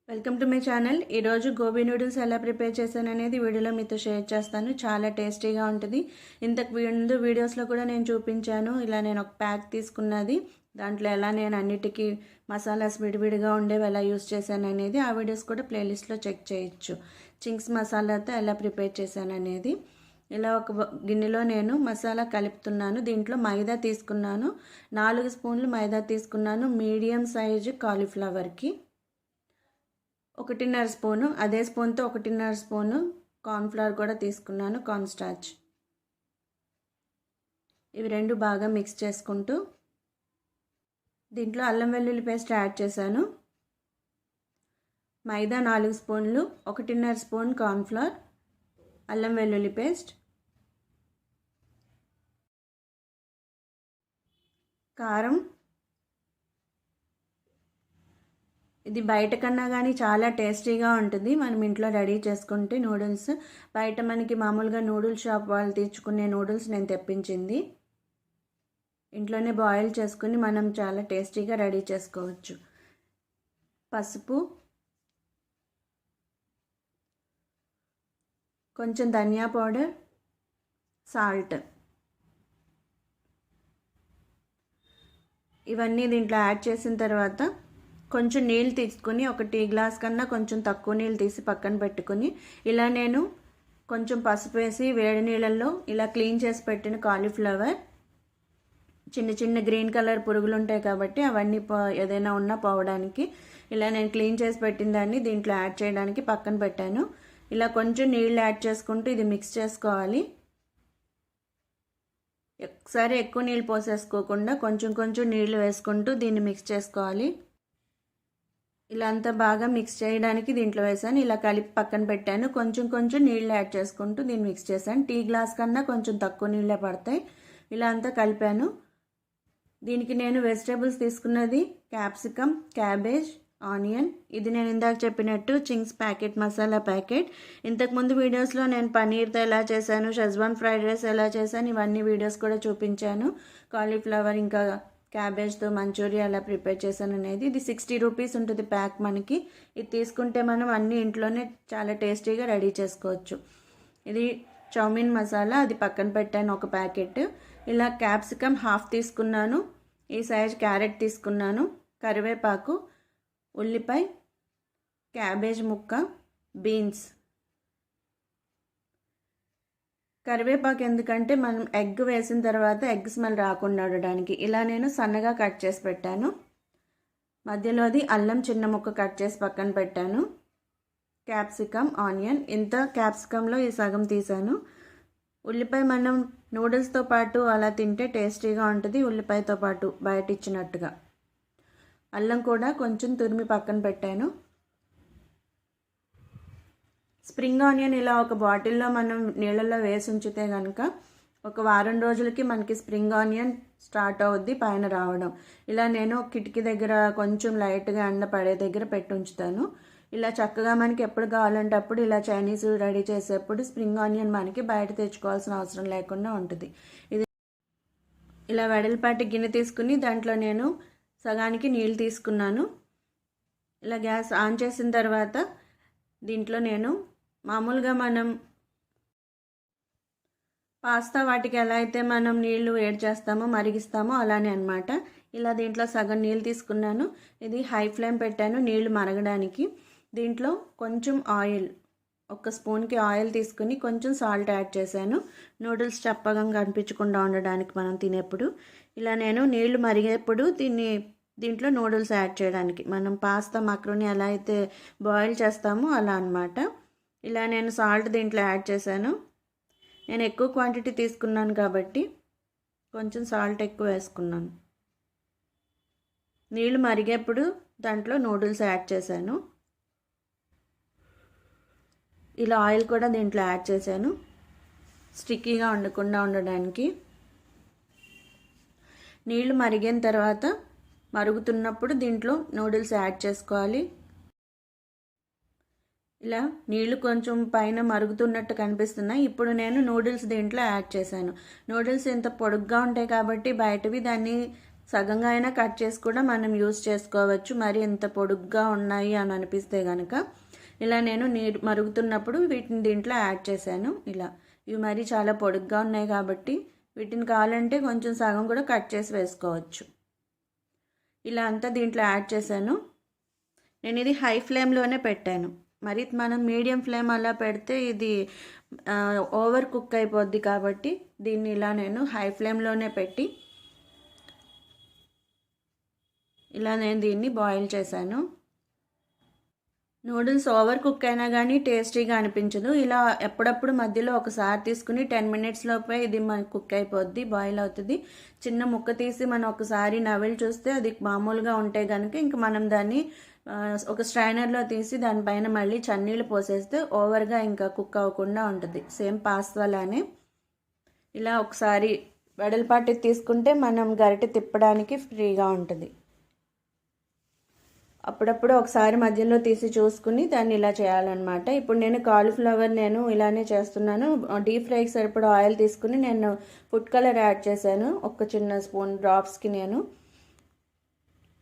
Welcome to my channel. ఈరోజు gobi noodles ఎలా prepare చేశాను అనేది వీడియోలో మీతో షేర్ చేస్తాను. చాలా టేస్టీగా ఉంటుంది. ఇంతకు ముందు వీడియోస్లో కూడా నేను చూపించాను. ఇలా నేను ఒక ప్యాక్ తీసుకున్నది, దాంట్లో ఎలా నేను అన్నిటికీ మసాలాస్ విడివిడిగా ఉండేవి ఎలా యూస్ చేశాను అనేది ఆ వీడియోస్ కూడా ప్లేలిస్ట్లో చెక్ చేయొచ్చు. చింగ్స్ మసాలాతో ఎలా ప్రిపేర్ చేశాను అనేది. ఇలా ఒక గిన్నెలో నేను మసాలా కలుపుతున్నాను. దీంట్లో మైదా తీసుకున్నాను, 4 స్పూన్లు మైదా తీసుకున్నాను. మీడియం సైజు కాలీఫ్లవర్కి 1.5 స్పూను, అదే స్పూన్తో 1.5 స్పూను కార్న్ఫ్లవర్ కూడా తీసుకున్నాను, కార్న్ స్టార్చ్. ఇవి రెండు బాగా మిక్స్ చేసుకుంటూ దీంట్లో అల్లం వెల్లుల్లి పేస్ట్ యాడ్ చేశాను. మైదా 4 స్పూన్లు, 1.5 స్పూన్ కార్న్ఫ్లవర్, అల్లం వెల్లుల్లి పేస్ట్, కారం. ఇది బయట కన్నా కానీ చాలా టేస్టీగా ఉంటుంది మనం ఇంట్లో రెడీ చేసుకుంటే నూడిల్స్. బయట మనకి మామూలుగా నూడిల్స్ షాప్ వాళ్ళు తెచ్చుకునే నూడిల్స్ నేను తెప్పించింది. ఇంట్లోనే బాయిల్ చేసుకుని మనం చాలా టేస్టీగా రెడీ చేసుకోవచ్చు. పసుపు, కొంచెం ధనియా పౌడర్, సాల్ట్, ఇవన్నీ దీంట్లో యాడ్ చేసిన తర్వాత కొంచెం నీళ్ళు తీసుకుని, ఒక టీ గ్లాస్ కన్నా కొంచెం తక్కువ నీళ్ళు తీసి పక్కన పెట్టుకుని, ఇలా నేను కొంచెం పసుపు వేసి వేడి నీళ్ళల్లో ఇలా క్లీన్ చేసి పెట్టిన కాలీఫ్లవర్, చిన్న చిన్న గ్రీన్ కలర్ పురుగులు ఉంటాయి కాబట్టి అవన్నీ ఏదైనా ఉన్నా పోవడానికి ఇలా నేను క్లీన్ చేసి పెట్టిన దాన్ని దీంట్లో యాడ్ చేయడానికి పక్కన పెట్టాను. ఇలా కొంచెం నీళ్ళు యాడ్ చేసుకుంటూ ఇది మిక్స్ చేసుకోవాలి. ఒకసారి ఎక్కువ నీళ్ళు పోసేసుకోకుండా కొంచెం కొంచెం నీళ్ళు వేసుకుంటూ దీన్ని మిక్స్ చేసుకోవాలి. ఇలా అంతా బాగా మిక్స్ చేయడానికి దీంట్లో వేసాను. ఇలా కలిపి పక్కన పెట్టాను. కొంచెం కొంచెం నీళ్ళు యాడ్ చేసుకుంటూ దీన్ని మిక్స్ చేశాను. టీ గ్లాస్ కన్నా కొంచెం తక్కువ నీళ్ళే పడతాయి. ఇలా అంతా కలిపాను. దీనికి నేను వెజిటేబుల్స్ తీసుకున్నది క్యాప్సికమ్, క్యాబేజ్, ఆనియన్. ఇది నేను ఇందాక చెప్పినట్టు చింగ్స్ ప్యాకెట్, మసాలా ప్యాకెట్. ఇంతకుముందు వీడియోస్లో నేను పన్నీర్తో ఎలా చేశాను, షెజ్వాన్ ఫ్రైడ్ రైస్ ఎలా చేశాను, ఇవన్నీ వీడియోస్ కూడా చూపించాను. కాలీఫ్లవర్ ఇంకా క్యాబేజ్తో మంచూరియా ఎలా ప్రిపేర్ చేశాను అనేది. ఇది 60 రూపీస్ ఉంటుంది ప్యాక్ మనకి. ఇది తీసుకుంటే మనం అన్ని ఇంట్లోనే చాలా టేస్టీగా రెడీ చేసుకోవచ్చు. ఇది చౌమిన్ మసాలా, అది పక్కన పెట్టాను ఒక ప్యాకెట్. ఇలా క్యాప్సికమ్ హాఫ్ తీసుకున్నాను, ఈ సైజ్ క్యారెట్ తీసుకున్నాను, కరివేపాకు, ఉల్లిపాయ, క్యాబేజ్ ముక్క, బీన్స్. కరివేపాకు ఎందుకంటే మనం ఎగ్ వేసిన తర్వాత ఎగ్ స్మెల్ రాకుండా ఉండడానికి ఇలా నేను సన్నగా కట్ చేసి పెట్టాను. మధ్యలోది అల్లం చిన్న ముక్క కట్ చేసి పక్కన పెట్టాను. క్యాప్సికమ్, ఆనియన్, ఇంత క్యాప్సికంలో ఈ సగం తీసాను. ఉల్లిపాయ మనం నూడిల్స్తో పాటు అలా తింటే టేస్టీగా ఉంటుంది, ఉల్లిపాయతో పాటు బయట ఇచ్చినట్టుగా. అల్లం కూడా కొంచెం తురిమి పక్కన పెట్టాను. స్ప్రింగ్ ఆనియన్ ఇలా ఒక బాటిల్లో మనం నీళ్ళల్లో వేసి ఉంచితే కనుక ఒక వారం రోజులకి మనకి స్ప్రింగ్ ఆనియన్ స్టార్ట్ అవుద్ది పైన రావడం. ఇలా నేను కిటికీ దగ్గర కొంచెం లైట్గా ఎండ పడే దగ్గర పెట్టి ఉంచుతాను. ఇలా చక్కగా మనకి ఎప్పుడు కావాలంటే అప్పుడు ఇలా చైనీస్ రెడీ చేసేప్పుడు స్ప్రింగ్ ఆనియన్ మనకి బయట తెచ్చుకోవాల్సిన అవసరం లేకుండా ఉంటుంది. ఇది ఇలా వెడల్పాటి గిన్నె తీసుకుని దాంట్లో నేను సగానికి నీళ్ళు తీసుకున్నాను. ఇలా గ్యాస్ ఆన్ చేసిన తర్వాత దీంట్లో నేను మామూలుగా మనం పాస్తా వాటికి ఎలా అయితే మనం నీళ్లు వేడి చేస్తామో మరిగిస్తామో అలానే అనమాట. ఇలా దీంట్లో సగం నీళ్ళు తీసుకున్నాను. ఇది హై ఫ్లేమ్ పెట్టాను నీళ్లు మరగడానికి. దీంట్లో కొంచెం ఆయిల్, 1 స్పూన్కి ఆయిల్ తీసుకుని కొంచెం సాల్ట్ యాడ్ చేశాను, నూడిల్స్ చప్పగా కనిపించకుండా ఉండడానికి మనం తినేప్పుడు. ఇలా నేను నీళ్లు మరిగేప్పుడు దీంట్లో నూడిల్స్ యాడ్ చేయడానికి మనం పాస్తా మక్రోని ఎలా అయితే బాయిల్ చేస్తామో అలా అనమాట. ఇలా నేను సాల్ట్ దీంట్లో యాడ్ చేశాను. నేను ఎక్కువ క్వాంటిటీ తీసుకున్నాను కాబట్టి కొంచెం సాల్ట్ ఎక్కువ వేసుకున్నాను. నీళ్ళు మరిగేప్పుడు దాంట్లో నూడిల్స్ యాడ్ చేశాను. ఇలా ఆయిల్ కూడా దీంట్లో యాడ్ చేశాను స్టిక్కీగా ఉండకుండా ఉండడానికి. నీళ్ళు మరిగిన తర్వాత మరుగుతున్నప్పుడు దీంట్లో నూడిల్స్ యాడ్ చేసుకోవాలి. ఇలా నీళ్లు కొంచెం పైన మరుగుతున్నట్టు కనిపిస్తున్నాయి. ఇప్పుడు నేను నూడిల్స్ దీంట్లో యాడ్ చేశాను. నూడిల్స్ ఇంత పొడుగ్గా ఉంటాయి కాబట్టి బయటవి దాన్ని సగంగా అయినా కట్ చేసి కూడా మనం యూస్ చేసుకోవచ్చు. మరి ఇంత పొడుగ్గా ఉన్నాయి అని అనిపిస్తే కనుక ఇలా నేను నీరు మరుగుతున్నప్పుడు వీటిని దీంట్లో యాడ్ చేశాను. ఇలా ఇవి మరి చాలా పొడుగ్గా ఉన్నాయి కాబట్టి వీటిని కావాలంటే కొంచెం సగం కూడా కట్ చేసి వేసుకోవచ్చు. ఇలా అంతా దీంట్లో యాడ్ చేశాను. నేను ఇది హై ఫ్లేమ్లోనే పెట్టాను. మరి మనం మీడియం ఫ్లేమ్ అలా పెడితే ఇది ఓవర్ కుక్ అయిపోద్ది కాబట్టి దీన్ని ఇలా నేను హై ఫ్లేమ్లోనే పెట్టి ఇలా నేను దీన్ని బాయిల్ చేశాను. నూడిల్స్ ఓవర్ కుక్ అయినా కానీ టేస్టీగా అనిపించదు. ఇలా ఎప్పుడప్పుడు మధ్యలో ఒకసారి తీసుకుని 10 మినిట్స్ లోపే ఇది మనకు కుక్ అయిపోద్ది, బాయిల్ అవుతుంది. చిన్న ముక్క తీసి మనం ఒకసారి నవిలి చూస్తే అది మామూలుగా ఉంటే కనుక ఇంక మనం దాన్ని ఒక స్ట్రైనర్లో తీసి దానిపైన మళ్ళీ చన్నీళ్ళు పోసేస్తే ఓవర్గా ఇంకా కుక్ అవ్వకుండా ఉంటుంది. సేమ్ పాస్తాలానే ఇలా ఒకసారి వెడల్పాటి తీసుకుంటే మనం గరిటె తిప్పడానికి ఫ్రీగా ఉంటుంది. అప్పుడప్పుడు ఒకసారి మధ్యలో తీసి చూసుకుని దాన్ని ఇలా చేయాలన్నమాట. ఇప్పుడు నేను కాలీఫ్లవర్ నేను ఇలానే చేస్తున్నాను. డీప్ ఫ్రైకి సరిపడా ఆయిల్ తీసుకుని నేను ఫుడ్ కలర్ యాడ్ చేశాను. ఒక చిన్న స్పూన్ డ్రాప్స్కి. నేను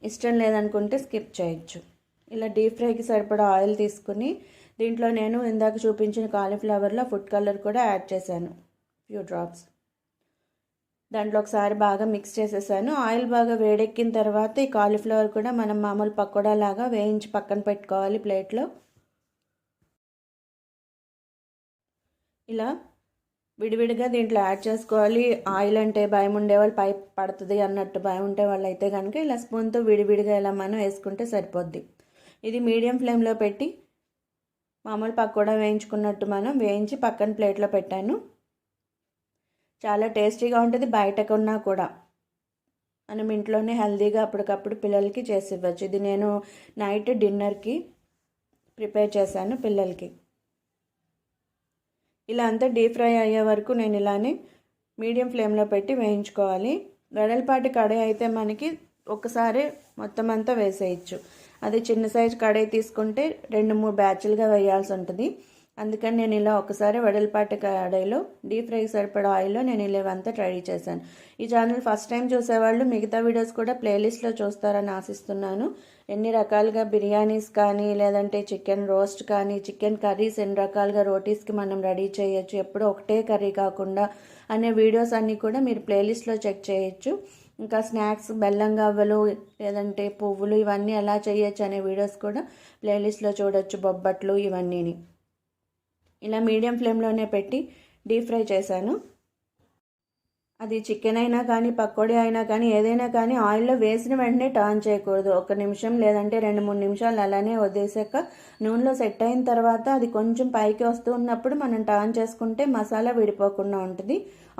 ఇష్టం లేదనుకుంటే స్కిప్ చేయొచ్చు. ఇలా డీప్ ఫ్రైకి సరిపడా ఆయిల్ తీసుకుని దీంట్లో నేను ఇందాక చూపించిన కాలీఫ్లవర్లో ఫుడ్ కలర్ కూడా యాడ్ చేశాను, ఫ్యూ డ్రాప్స్. దాంట్లో ఒకసారి బాగా మిక్స్ చేసేసాను. ఆయిల్ బాగా వేడెక్కిన తర్వాత ఈ కాలీఫ్లవర్ కూడా మనం మామూలు పకోడా లాగా వేయించి పక్కన పెట్టుకోవాలి ప్లేట్లో. ఇలా విడివిడిగా దీంట్లో యాడ్ చేసుకోవాలి. ఆయిల్ అంటే భయం ఉండేవాళ్ళు పై పడుతుంది అన్నట్టు భయం ఉంటే వాళ్ళు అయితే కనుక ఇలా స్పూన్తో విడివిడిగా ఇలా మనం వేసుకుంటే సరిపోద్ది. ఇది మీడియం ఫ్లేమ్లో పెట్టి మామూలు పకోడా వేయించుకున్నట్టు మనం వేయించి పక్కన ప్లేట్లో పెట్టాను. చాలా టేస్టీగా ఉంటుంది. బయట కొన్నా కూడా మనం ఇంట్లోనే హెల్తీగా అప్పటికప్పుడు పిల్లలకి చేసి ఇవ్వచ్చు. ఇది నేను నైట్ డిన్నర్కి ప్రిపేర్ చేశాను పిల్లలకి. ఇలా అంతా డీప్ ఫ్రై అయ్యే వరకు నేను ఇలానే మీడియం ఫ్లేమ్లో పెట్టి వేయించుకోవాలి. వెడల్పాటి కడాయి అయితే మనకి ఒకసారి మొత్తం అంతా వేసేయచ్చు. అది చిన్న సైజు కడాయి తీసుకుంటే 2-3 బ్యాచ్లుగా వేయాల్సి ఉంటుంది. అందుకని నేను ఇలా ఒకసారి వెడల్పాటి కడాయిలో డీప్ ఫ్రైకి సరిపడా ఆయిల్లో నేను ఇలావంతా ట్రై చేశాను. ఈ ఛానల్ ఫస్ట్ టైం చూసేవాళ్ళు మిగతా వీడియోస్ కూడా ప్లేలిస్ట్లో చూస్తారని ఆశిస్తున్నాను. ఎన్ని రకాలుగా బిర్యానీస్ కానీ లేదంటే చికెన్ రోస్ట్ కానీ చికెన్ కర్రీస్ ఎన్ని రకాలుగా రోటీస్కి మనం రెడీ చేయొచ్చు, ఎప్పుడూ ఒకటే కర్రీ కాకుండా అనే వీడియోస్ అన్నీ కూడా మీరు ప్లేలిస్ట్లో చెక్ చేయొచ్చు. ఇంకా స్నాక్స్ బెల్లం గవ్వలు లేదంటే పువ్వులు ఇవన్నీ ఎలా చేయొచ్చు అనే వీడియోస్ కూడా ప్లేలిస్ట్లో చూడొచ్చు. బొబ్బట్లు ఇవన్నీని ఇలా మీడియం ఫ్లేమ్లోనే పెట్టి డీప్ ఫ్రై చేశాను. అది చికెన్ అయినా కానీ పకోడీ అయినా కానీ ఏదైనా కానీ ఆయిల్లో వేసిన వెంటనే టర్న్ చేయకూడదు. 1 నిమిషం లేదంటే 2-3 నిమిషాలు అలానే వదిలేసాక నూనెలో సెట్ అయిన తర్వాత అది కొంచెం పైకి వస్తూ ఉన్నప్పుడు మనం టర్న్ చేసుకుంటే మసాలా విడిపోకుండా ఉంటుంది.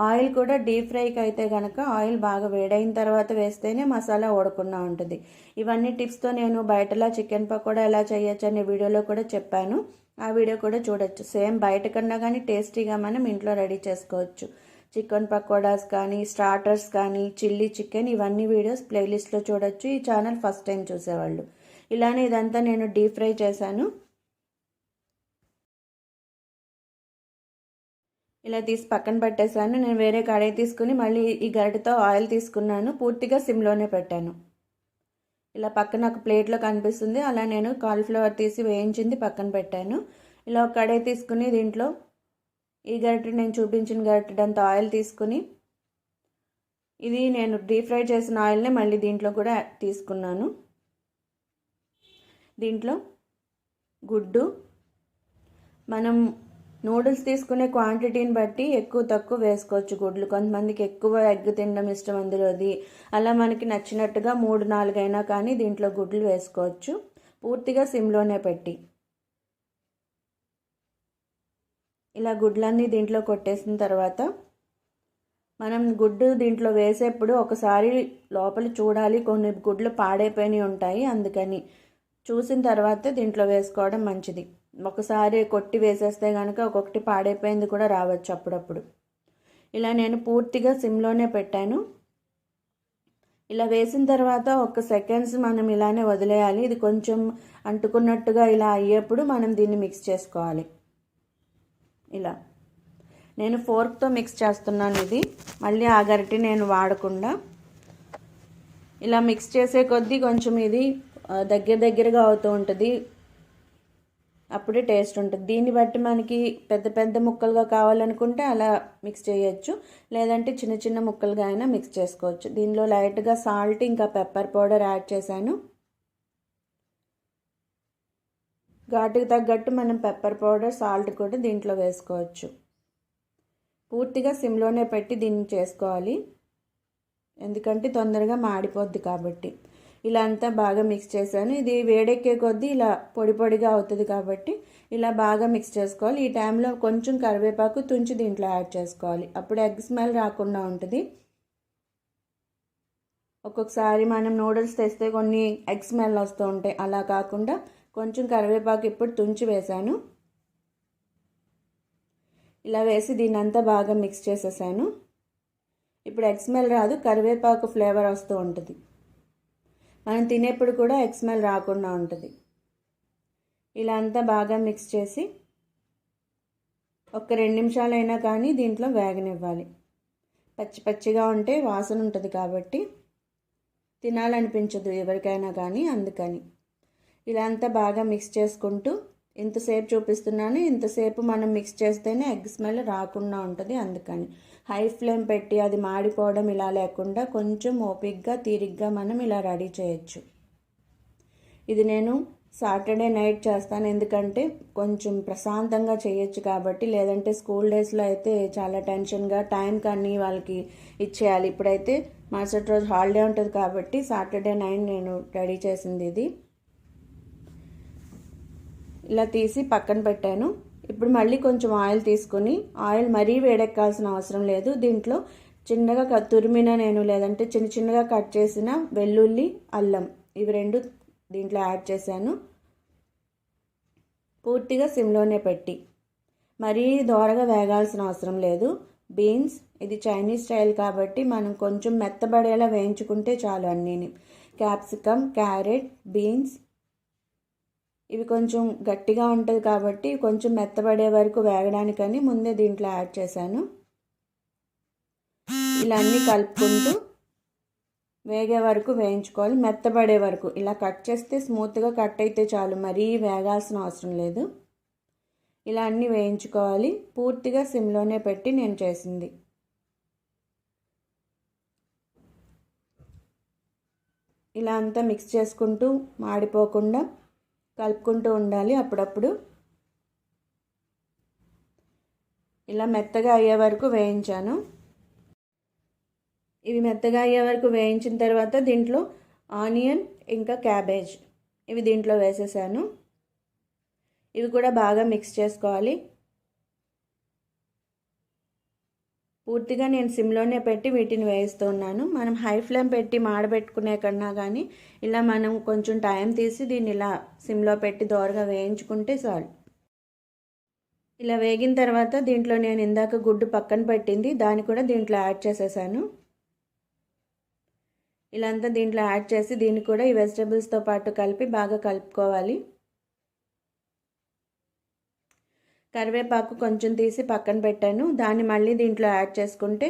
ఆయిల్ కూడా డీప్ ఫ్రైకి అయితే కనుక ఆయిల్ బాగా వేడైన తర్వాత వేస్తేనే మసాలా ఓడకుండా ఉంటుంది. ఇవన్నీ టిప్స్తో నేను బయటలా చికెన్ పకోడా ఎలా చేయొచ్చు అనే వీడియోలో కూడా చెప్పాను. ఆ వీడియో కూడా చూడొచ్చు. సేమ్ బయట కన్నా కానీ టేస్టీగా మనం ఇంట్లో రెడీ చేసుకోవచ్చు. చికెన్ పకోడాస్ కానీ స్టార్టర్స్ కానీ చిల్లీ చికెన్ ఇవన్నీ వీడియోస్ ప్లేలిస్ట్లో చూడొచ్చు. ఈ ఛానల్ ఫస్ట్ టైం చూసేవాళ్ళు. ఇలానే ఇదంతా నేను డీప్ ఫ్రై చేశాను. ఇలా తీసి పక్కన పెట్టేశాను. నేను వేరే కడాయి తీసుకుని మళ్ళీ ఈ గరిటెతో ఆయిల్ తీసుకున్నాను. పూర్తిగా సిమ్లోనే పెట్టాను. ఇలా పక్కన ఒక ప్లేట్లో కనిపిస్తుంది. అలా నేను కాలీఫ్లవర్ తీసి వేయించింది పక్కన పెట్టాను. ఇలా ఒక కడాయి తీసుకుని దీంట్లో ఈ గరిటె నేను చూపించిన గరిటెడంత ఆయిల్ తీసుకుని ఇది నేను డీప్ ఫ్రై చేసిన ఆయిల్ని మళ్ళీ దీంట్లో కూడా తీసుకున్నాను. దీంట్లో గుడ్డు మనం నూడిల్స్ తీసుకునే క్వాంటిటీని బట్టి ఎక్కువ తక్కువ వేసుకోవచ్చు గుడ్లు. కొంతమందికి ఎక్కువ ఎగ్ తినడం ఇష్టం అందులోది. అలా మనకి నచ్చినట్టుగా 3-4 అయినా కానీ దీంట్లో గుడ్లు వేసుకోవచ్చు. పూర్తిగా సిమ్లోనే పెట్టి ఇలా గుడ్లన్నీ దీంట్లో కొట్టేసిన తర్వాత మనం గుడ్డు దీంట్లో వేసేప్పుడు ఒకసారి లోపల చూడాలి. కొన్ని గుడ్లు పాడైపోయినవి ఉంటాయి. అందుకని చూసిన తర్వాత దీంట్లో వేసుకోవడం మంచిది. ఒకసారి కొట్టి వేసేస్తే కనుక ఒక్కొక్కటి పాడైపోయింది కూడా రావచ్చు అప్పుడప్పుడు. ఇలా నేను పూర్తిగా సిమ్లోనే పెట్టాను. ఇలా వేసిన తర్వాత 1 సెకండ్స్ మనం ఇలానే వదిలేయాలి. ఇది కొంచెం అంటుకున్నట్టుగా ఇలా అయ్యేప్పుడు మనం దీన్ని మిక్స్ చేసుకోవాలి. ఇలా నేను ఫోర్క్తో మిక్స్ చేస్తున్నాను. ఇది మళ్ళీ ఆ గరిటె నేను వాడకుండా ఇలా మిక్స్ చేసే కొద్దీ కొంచెం ఇది దగ్గరగా అవుతూ ఉంటుంది, అప్పుడే టేస్ట్ ఉంటుంది. దీన్ని బట్టి మనకి పెద్ద పెద్ద ముక్కలుగా కావాలనుకుంటే అలా మిక్స్ చేయొచ్చు, లేదంటే చిన్న చిన్న ముక్కలుగా అయినా మిక్స్ చేసుకోవచ్చు. దీనిలో లైట్గా సాల్ట్ ఇంకా పెప్పర్ పౌడర్ యాడ్ చేశాను. ఘాటుకు తగ్గట్టు మనం పెప్పర్ పౌడర్ సాల్ట్ కూడా దీంట్లో వేసుకోవచ్చు. పూర్తిగా సిమ్లోనే పెట్టి దీన్ని చేసుకోవాలి, ఎందుకంటే తొందరగా మాడిపోద్ది కాబట్టి. ఇలా అంతా బాగా మిక్స్ చేశాను. ఇది వేడెక్కే కొద్దీ ఇలా పొడి పొడిగా అవుతుంది కాబట్టి ఇలా బాగా మిక్స్ చేసుకోవాలి. ఈ టైంలో కొంచెం కరివేపాకు తుంచి దీంట్లో యాడ్ చేసుకోవాలి, అప్పుడు ఎగ్ స్మెల్ రాకుండా ఉంటుంది. ఒక్కొక్కసారి మనం నూడిల్స్ తెస్తే కొన్ని ఎగ్ స్మెల్ వస్తూ ఉంటాయి, అలా కాకుండా కొంచెం కరివేపాకు ఇప్పుడు తుంచి వేశాను. ఇలా వేసి దీన్ని అంతా బాగా మిక్స్ చేసేసాను. ఇప్పుడు ఎగ్ స్మెల్ రాదు, కరివేపాకు ఫ్లేవర్ వస్తూ ఉంటుంది. మనం తినేప్పుడు కూడా ఎగ్ స్మెల్ రాకుండా ఉంటుంది. ఇలా అంతా బాగా మిక్స్ చేసి ఒక 2 నిమిషాలైనా కానీ దీంట్లో వేగనివ్వాలి. పచ్చి పచ్చిగా ఉంటే వాసన ఉంటుంది కాబట్టి తినాలనిపించదు ఎవరికైనా కానీ, అందుకని ఇలా అంతా బాగా మిక్స్ చేసుకుంటూ ఇంతసేపు చూపిస్తున్నాను. ఇంతసేపు మనం మిక్స్ చేస్తేనే ఎగ్ స్మెల్ రాకుండా ఉంటుంది, అందుకని హై ఫ్లేమ్ పెట్టి అది మాడిపోవడం ఇలా లేకుండా కొంచెం ఓపిక్గా తీరిగ్గా మనం ఇలా రెడీ చేయొచ్చు. ఇది నేను సాటర్డే నైట్ చేస్తాను, ఎందుకంటే కొంచెం ప్రశాంతంగా చేయొచ్చు కాబట్టి. లేదంటే స్కూల్ డేస్లో అయితే చాలా టెన్షన్గా టైం కానీ వాళ్ళకి ఇచ్చేయాలి. ఇప్పుడైతే మరుసటి రోజు హాలిడే ఉంటుంది కాబట్టి సాటర్డే నైట్ నేను రెడీ చేసింది ఇది. ఇలా తీసి పక్కన పెట్టాను. ఇప్పుడు మళ్ళీ కొంచెం ఆయిల్ తీసుకుని, ఆయిల్ మరీ వేడెక్కాల్సిన అవసరం లేదు. దీంట్లో చిన్నగా తురిమిన నేను లేదంటే చిన్నగా కట్ చేసిన వెల్లుల్లి, అల్లం ఇవి 2 దీంట్లో యాడ్ చేశాను. పూర్తిగా సిమ్లోనే పెట్టి, మరీ దోరగా వేగాల్సిన అవసరం లేదు. బీన్స్ ఇది చైనీస్ స్టైల్ కాబట్టి మనం కొంచెం మెత్తబడేలా వేయించుకుంటే చాలు అన్నీని. క్యాప్సికమ్, క్యారెట్, బీన్స్ ఇవి కొంచెం గట్టిగా ఉంటుంది కాబట్టి కొంచెం మెత్తబడే వరకు వేగడానికని ముందే దీంట్లో యాడ్ చేశాను. ఇలా అన్నీ కలుపుకుంటూ వేగే వరకు వేయించుకోవాలి, మెత్తబడే వరకు. ఇలా కట్ చేస్తే స్మూత్గా కట్ అయితే చాలు, మరీ వేగాల్సిన అవసరం లేదు. ఇలా అన్నీ వేయించుకోవాలి, పూర్తిగా సిమ్లోనే పెట్టి నేను చేసింది. ఇలా అంతా మిక్స్ చేసుకుంటూ మాడిపోకుండా కలుపుకుంటూ ఉండాలి అప్పుడప్పుడు. ఇలా మెత్తగా అయ్యే వరకు వేయించాను. ఇవి మెత్తగా అయ్యే వరకు వేయించిన తర్వాత దీంట్లో ఆనియన్ ఇంకా క్యాబేజ్ ఇవి దీంట్లో వేసేసాను. ఇవి కూడా బాగా మిక్స్ చేసుకోవాలి. పూర్తిగా నేను సిమ్లోనే పెట్టి వీటిని వేయిస్తున్నాను. మనం హై ఫ్లేమ్ పెట్టి మాడబెట్టుకునే కన్నా కానీ ఇలా మనం కొంచెం టైం తీసి దీన్ని ఇలా సిమ్లో పెట్టి దోరగా వేయించుకుంటే చాలు. ఇలా వేగిన తర్వాత దీంట్లో నేను ఇందాక గుడ్డు పక్కన పెట్టింది దాన్ని కూడా దీంట్లో యాడ్ చేసేసాను. ఇలా అంతా దీంట్లో యాడ్ చేసి దీన్ని కూడా ఈ వెజిటబుల్స్తో పాటు కలిపి బాగా కలుపుకోవాలి. కరివేపాకు కొంచెం తీసి పక్కన పెట్టాను, దాన్ని మళ్ళీ దీంట్లో యాడ్ చేసుకుంటే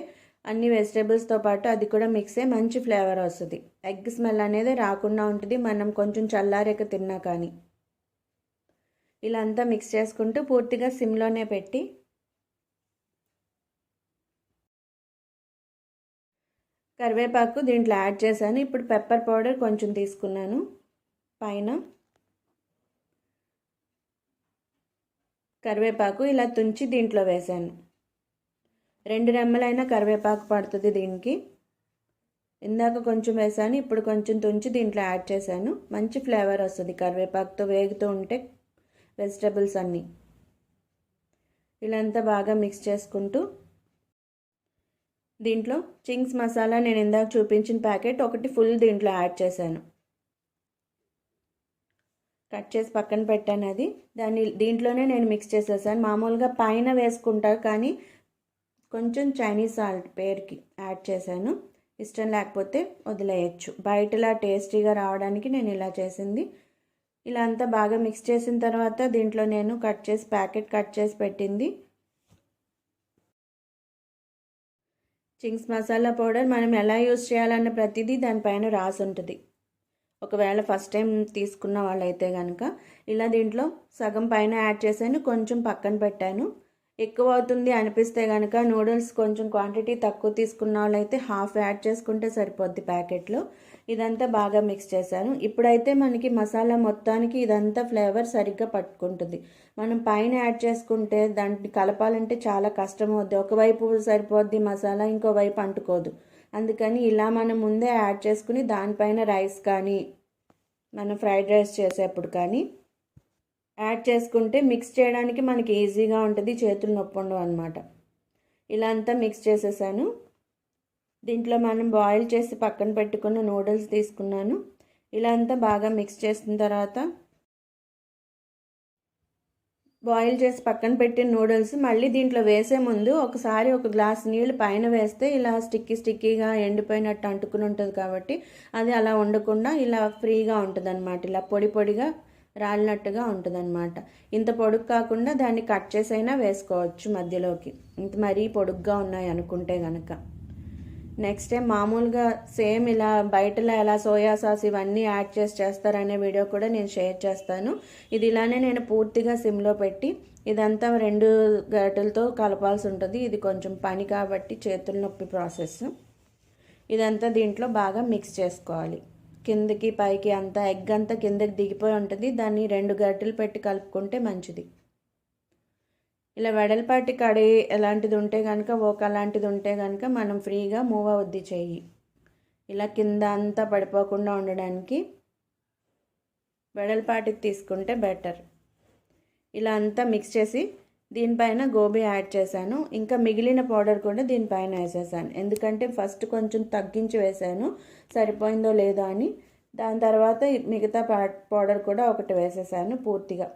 అన్ని వెజిటేబుల్స్తో పాటు అది కూడా మిక్స్ అయ్యి మంచి ఫ్లేవర్ వస్తుంది. ఎగ్ స్మెల్ అనేది రాకుండా ఉంటుంది మనం కొంచెం చల్లారేక తిన్నా కానీ. ఇలా అంతా మిక్స్ చేసుకుంటూ పూర్తిగా సిమ్లోనే పెట్టి కరివేపాకు దీంట్లో యాడ్ చేశాను. ఇప్పుడు పెప్పర్ పౌడర్ కొంచెం తీసుకున్నాను, పైన కరివేపాకు ఇలా తుంచి దీంట్లో వేసాను. 2 రెమ్మలైనా కరివేపాకు పడుతుంది దీనికి. ఇందాక కొంచెం వేసాను, ఇప్పుడు కొంచెం తుంచి దీంట్లో యాడ్ చేశాను. మంచి ఫ్లేవర్ వస్తుంది కరివేపాకుతో వేగుతూ ఉంటే వెజిటబుల్స్ అన్నీ. ఇలా అంతా బాగా మిక్స్ చేసుకుంటూ దీంట్లో చింగ్స్ మసాలా నేను ఇందాక చూపించిన ప్యాకెట్ ఒకటి ఫుల్ దీంట్లో యాడ్ చేశాను. కట్ చేసి పక్కన పెట్టాను అది. దీంట్లోనే నేను మిక్స్ చేసేసాను. మామూలుగా పైన వేసుకుంటారు కానీ కొంచెం చైనీస్ సాల్ట్ పేరుకి యాడ్ చేశాను. ఇష్టం లేకపోతే వదిలేయచ్చు. బయటలా టేస్టీగా రావడానికి నేను ఇలా చేసింది. ఇలా అంతా బాగా మిక్స్ చేసిన తర్వాత దీంట్లో నేను ప్యాకెట్ కట్ చేసి పెట్టింది చింగ్స్ మసాలా పౌడర్ మనం ఎలా యూస్ చేయాలన్న ప్రతిదీ దానిపైన రాసి ఉంటుంది. ఒకవేళ ఫస్ట్ టైం తీసుకున్న వాళ్ళైతే కనుక ఇలా దీంట్లో సగం పైన యాడ్ చేశాను, కొంచెం పక్కన పెట్టాను. ఎక్కువ అవుతుంది అనిపిస్తే కనుక నూడిల్స్ కొంచెం క్వాంటిటీ తక్కువ తీసుకున్న వాళ్ళైతే హాఫ్ యాడ్ చేసుకుంటే సరిపోద్ది ప్యాకెట్లో. ఇదంతా బాగా మిక్స్ చేశాను. ఇప్పుడైతే మనకి మసాలా మొత్తానికి ఇదంతా ఫ్లేవర్ సరిగ్గా పట్టుకుంటుంది. మనం పైన యాడ్ చేసుకుంటే దాన్ని కలపాలంటే చాలా కష్టం అవుద్ది. ఒకవైపు సరిపోద్ది మసాలా, ఇంకోవైపు అంటుకోదు. అందుకని ఇలా మనం ముందే యాడ్ చేసుకుని దానిపైన రైస్ కానీ మనం ఫ్రైడ్ రైస్ చేసేప్పుడు కానీ యాడ్ చేసుకుంటే మిక్స్ చేయడానికి మనకి ఈజీగా ఉంటుంది, చేతులు నొప్పి ఉండవు అనమాట. ఇలా అంతా మిక్స్ చేసేసాను. దీంట్లో మనం బాయిల్ చేసి పక్కన పెట్టుకున్న నూడిల్స్ తీసుకున్నాను. ఇలా అంతా బాగా మిక్స్ చేసిన తర్వాత బాయిల్ చేసి పక్కన పెట్టిన నూడిల్స్ మళ్ళీ దీంట్లో వేసే ముందు ఒకసారి ఒక గ్లాస్ నీళ్ళు పైన వేస్తే ఇలా స్టిక్కీగా ఎండిపోయినట్టు అంటుకుని ఉంటుంది. కాబట్టి అది అలా ఉండకుండా ఇలా ఫ్రీగా ఉంటుంది అనమాట. ఇలా పొడిగా రాలినట్టుగా ఉంటుంది అనమాట. ఇంత పొడుగు కాకుండా దాన్ని కట్ చేసైనా వేసుకోవచ్చు మధ్యలోకి, ఇంత మరీ పొడుగ్గా ఉన్నాయి అనుకుంటే కనుక. నెక్స్ట్ టైం మామూలుగా సేమ్ ఇలా బయటలో ఎలా సోయా సాస్ ఇవన్నీ యాడ్ చేస్తారనే వీడియో కూడా నేను షేర్ చేస్తాను. ఇది ఇలానే నేను పూర్తిగా సిమ్లో పెట్టి ఇదంతా 2 గరిటెలతో కలపాల్సి ఉంటుంది. ఇది కొంచెం పని కాబట్టి చేతుల నొప్పి ప్రాసెస్. ఇదంతా దీంట్లో బాగా మిక్స్ చేసుకోవాలి. కిందకి పైకి అంతా ఎగ్ అంతా కిందకి దిగిపోయి ఉంటుంది. దాన్ని 2 గరిటెలు పెట్టి కలుపుకుంటే మంచిది. ఇలా వెడల్పాటి కడాయి ఎలాంటిది ఉంటే కనుక అలాంటిది ఉంటే కనుక మనం ఫ్రీగా మూవ్ అవుద్ది చెయ్యి. ఇలా కింద అంతా పడిపోకుండా ఉండడానికి వెడల్పాటికి తీసుకుంటే బెటర్. ఇలా అంతా మిక్స్ చేసి దీనిపైన గోబీ యాడ్ చేశాను. ఇంకా మిగిలిన పౌడర్ కూడా దీనిపైన వేసేసాను. ఎందుకంటే ఫస్ట్ కొంచెం తగ్గించి వేసాను, సరిపోయిందో లేదో అని. దాని తర్వాత మిగతా పౌడర్ కూడా ఒకటి వేసేసాను పూర్తిగా.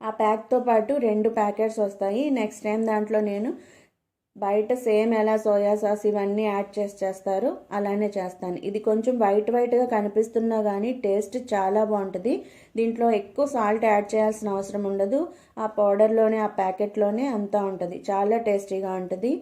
ఆ ప్యాక్తో పాటు 2 ప్యాకెట్స్ వస్తాయి. నెక్స్ట్ టైం దాంట్లో నేను బయట సేమ్ ఎలా సోయా సాస్ ఇవన్నీ యాడ్ చేస్తారు అలానే చేస్తాను. ఇది కొంచెం వైట్గా కనిపిస్తున్నా కానీ టేస్ట్ చాలా బాగుంటుంది. దీంట్లో ఎక్కువ సాల్ట్ యాడ్ చేయాల్సిన అవసరం ఉండదు. ఆ పౌడర్లోనే ఆ ప్యాకెట్లోనే అంతా ఉంటుంది. చాలా టేస్టీగా ఉంటుంది.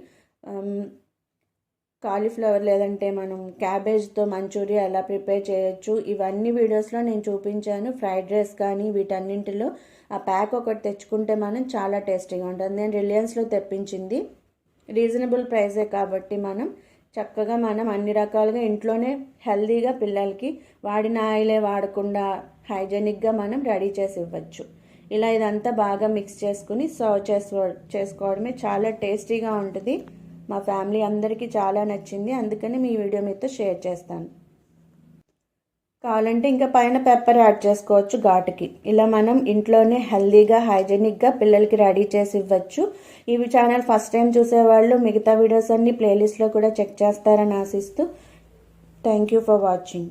కాలీఫ్లవర్ లేదంటే మనం క్యాబేజ్తో మంచూరియా ఎలా ప్రిపేర్ చేయొచ్చు ఇవన్నీ వీడియోస్లో నేను చూపించాను. ఫ్రైడ్ రైస్ కానీ వీటన్నింటిలో ఆ ప్యాక్ ఒకటి తెచ్చుకుంటే మనం చాలా టేస్టీగా ఉంటుంది. నేను రిలయన్స్లో తెప్పించింది, రీజనబుల్ ప్రైసే కాబట్టి చక్కగా మనం అన్ని రకాలుగా ఇంట్లోనే హెల్తీగా పిల్లలకి వాడిన ఆయిలే వాడకుండా హైజెనిక్గా మనం రెడీ చేసి ఇవ్వచ్చు. ఇలా ఇదంతా బాగా మిక్స్ చేసుకుని సర్వ్ చేసుకోవడమే. చాలా టేస్టీగా ఉంటుంది. మా ఫ్యామిలీ అందరికీ చాలా నచ్చింది. అందుకని మీ వీడియో మీతో షేర్ చేస్తాను. కావాలంటే ఇంకా పైన పెప్పర్ యాడ్ చేసుకోవచ్చు ఘాటుకి. ఇలా మనం ఇంట్లోనే హెల్తీగా హైజెనిక్గా పిల్లలకి రెడీ చేసి ఇవ్వచ్చు. ఈ ఛానల్ ఫస్ట్ టైం చూసేవాళ్ళు మిగతా వీడియోస్ అన్ని ప్లేలిస్ట్లో కూడా చెక్ చేస్తారని ఆశిస్తూ థ్యాంక్ యూ ఫర్ వాచింగ్.